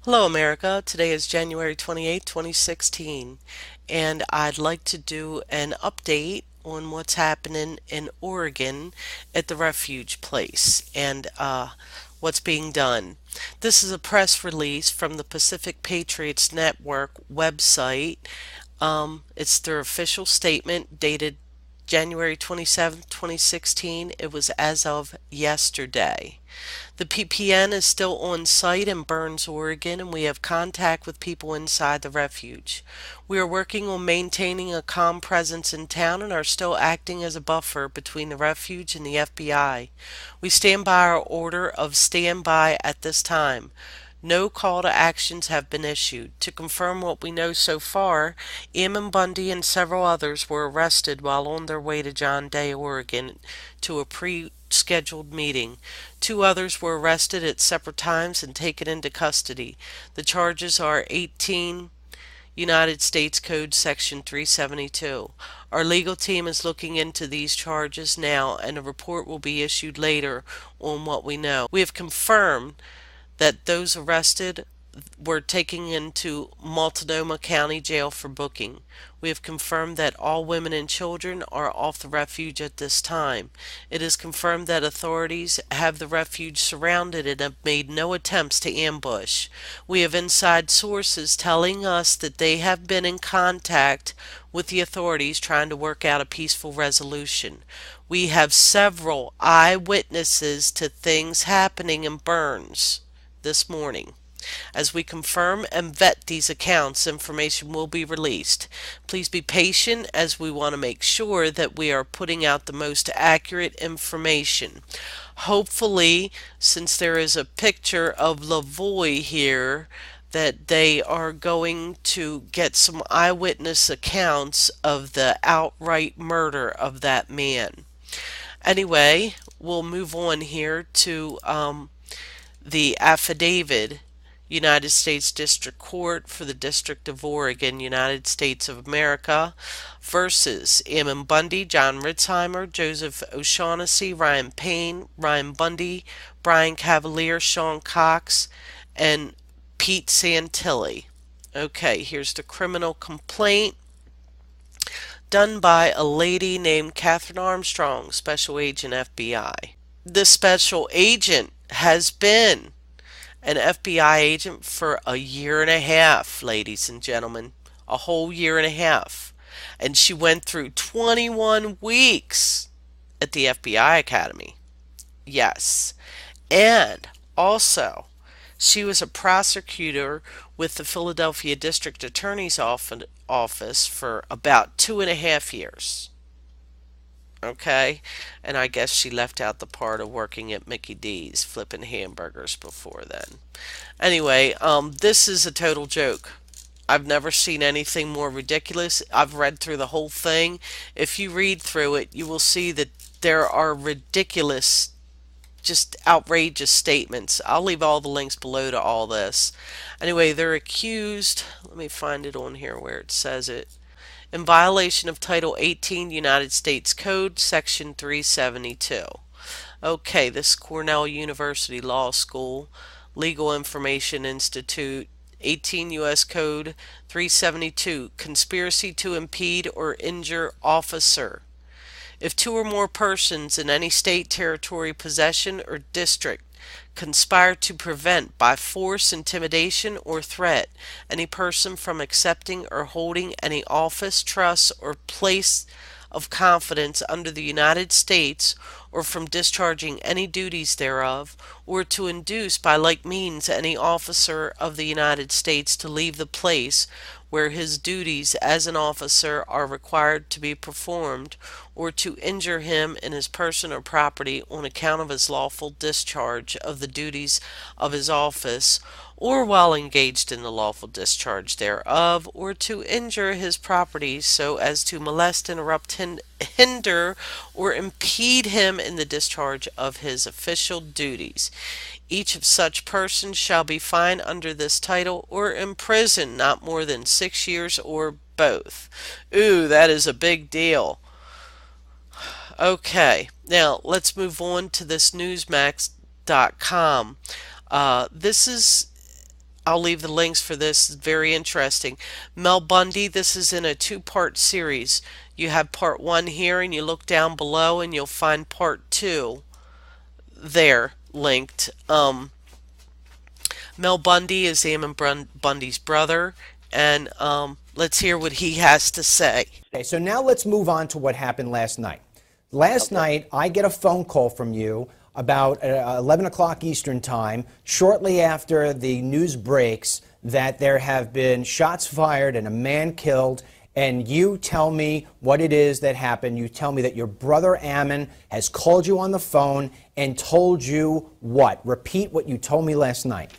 Hello, America. Today is January 28th, 2016, and I'd like to do an update on what's happening in Oregon at the refuge place and what's being done. This is a press release from the Pacific Patriots Network website. It's their official statement dated January 27th, 2016. It was as of yesterday. The PPN is still on site in Burns, Oregon, and we have contact with people inside the refuge. We are working on maintaining a calm presence in town and are still acting as a buffer between the refuge and the FBI. We stand by our order of standby at this time. No call to actions have been issued. To confirm what we know so far, Ammon Bundy and several others were arrested while on their way to John Day, Oregon, to a pre-scheduled meeting. Two others were arrested at separate times and taken into custody. The charges are 18 United States Code Section 372. Our legal team is looking into these charges now, and a report will be issued later on what we know. We have confirmed that those arrested were taken into Multnomah County Jail for booking. We have confirmed that all women and children are off the refuge at this time. It is confirmed that authorities have the refuge surrounded and have made no attempts to ambush. We have inside sources telling us that they have been in contact with the authorities trying to work out a peaceful resolution. We have several eyewitnesses to things happening in Burns this morning. As we confirm and vet these accounts, information will be released. Please be patient as we want to make sure that we are putting out the most accurate information. Hopefully, since there is a picture of Lavoie here, that they are going to get some eyewitness accounts of the outright murder of that man. Anyway, we'll move on here to the affidavit, United States District Court for the District of Oregon, United States of America, versus Ammon Bundy, John Ritzheimer, Joseph O'Shaughnessy, Ryan Payne, Ryan Bundy, Brian Cavalier, Sean Cox, and Pete Santilli. Okay, here's the criminal complaint done by a lady named Catherine Armstrong, Special Agent FBI. The special agent has been an FBI agent for a year and a half, ladies and gentlemen. A whole year and a half. And she went through 21 weeks at the FBI Academy. Yes. And also, she was a prosecutor with the Philadelphia District Attorney's Office for about 2.5 years. Okay, and I guess she left out the part of working at Mickey D's flipping hamburgers before then. Anyway, this is a total joke. I've never seen anything more ridiculous. I've read through the whole thing. If you read through it, you will see that there are ridiculous, just outrageous statements. I'll leave all the links below to all this. Anyway, they're accused. Let me find it on here where it says it in violation of Title 18 United States Code, Section 372. Okay, this Cornell University Law School, Legal Information Institute, 18 U.S. Code 372, conspiracy to impede or injure officer. If two or more persons in any state, territory, possession, or district conspire to prevent by force, intimidation, or threat any person from accepting or holding any office, trust, or place of confidence under the United States, or from discharging any duties thereof, or to induce by like means any officer of the United States to leave the place where his duties as an officer are required to be performed, or to injure him in his person or property on account of his lawful discharge of the duties of his office, or while engaged in the lawful discharge thereof, or to injure his property so as to molest, interrupt, hinder, or impede him in the discharge of his official duties. Each of such persons shall be fined under this title or imprisoned not more than 6 years or both. Ooh, that is a big deal. Okay, now let's move on to this Newsmax.com. This is I'll leave the links for this. It's very interesting. Mel Bundy, this is in a two-part series. You have part one here, and you look down below, and you'll find part two there linked. Mel Bundy is Ammon Bundy's brother, and let's hear what he has to say. Okay, so now let's move on to what happened last night. Last night, I get a phone call from you about 11 o'clock Eastern Time, shortly after the news breaks that there have been shots fired and a man killed, and you tell me what it is that happened. You tell me that your brother Ammon has called you on the phone and told you what? Repeat what you told me last night.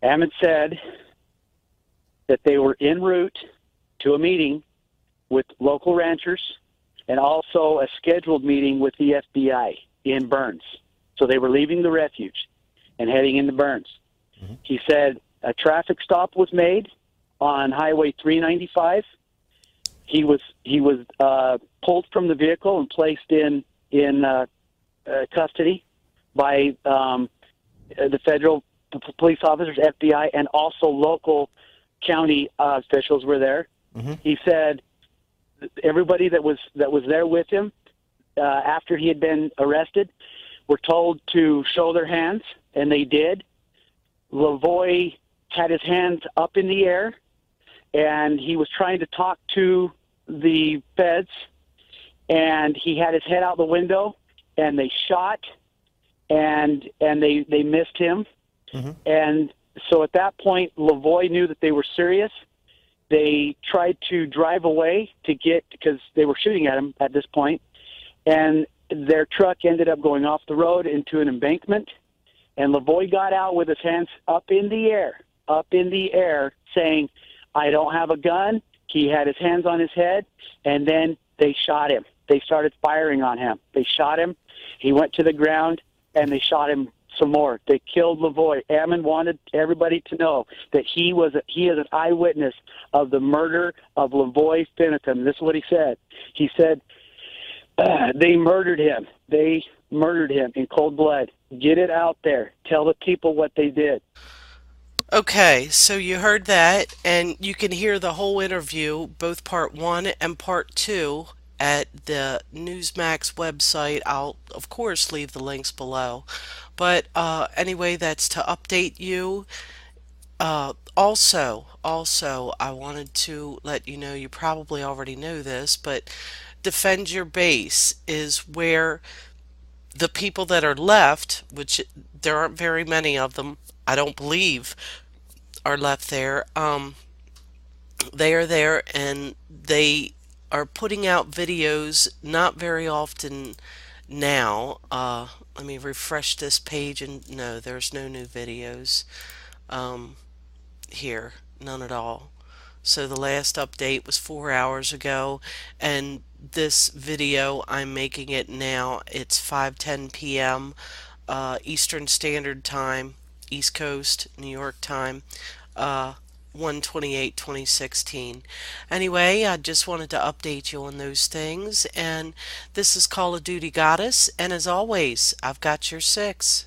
Ammon said that they were en route to a meeting with local ranchers and also a scheduled meeting with the FBI in Burns. So they were leaving the refuge and heading into Burns. Mm-hmm. He said a traffic stop was made on Highway 395. He was pulled from the vehicle and placed in custody by the federal police officers, FBI, and also local county officials were there. Mm-hmm. He said everybody that was there with him after he had been arrested were told to show their hands, and they did. Lavoy had his hands up in the air, and he was trying to talk to the feds, and he had his head out the window, and they shot, and they missed him. Mm-hmm. And so at that point, Lavoy knew that they were serious. They tried to drive away because they were shooting at him at this point, and their truck ended up going off the road into an embankment, and Lavoy got out with his hands up in the air, saying, "I don't have a gun." He had his hands on his head, and then they shot him. They started firing on him. They shot him. He went to the ground, and they shot him some more. They killed Lavoy. Ammon wanted everybody to know that he is an eyewitness of the murder of Lavoy Finicum. This is what he said. He said, they murdered him. They murdered him in cold blood. Get it out there. Tell the people what they did. Okay, so you heard that, and you can hear the whole interview, both part one and part two, at the Newsmax website. I'll, of course, leave the links below. But anyway, that's to update you. Also, I wanted to let you know, you probably already know this, but Defend Your Base is where the people that are left, which there aren't very many of them, I don't believe, are left there. They are there, and they are putting out videos, not very often now. Let me refresh this page, and no, there's no new videos here, none at all. So the last update was 4 hours ago, and this video, I'm making it now. It's 5:10 p.m. Eastern Standard Time, East Coast, New York time, 1/28/2016. Anyway, I just wanted to update you on those things, and this is Call of Duty Goddess, and as always, I've got your 6.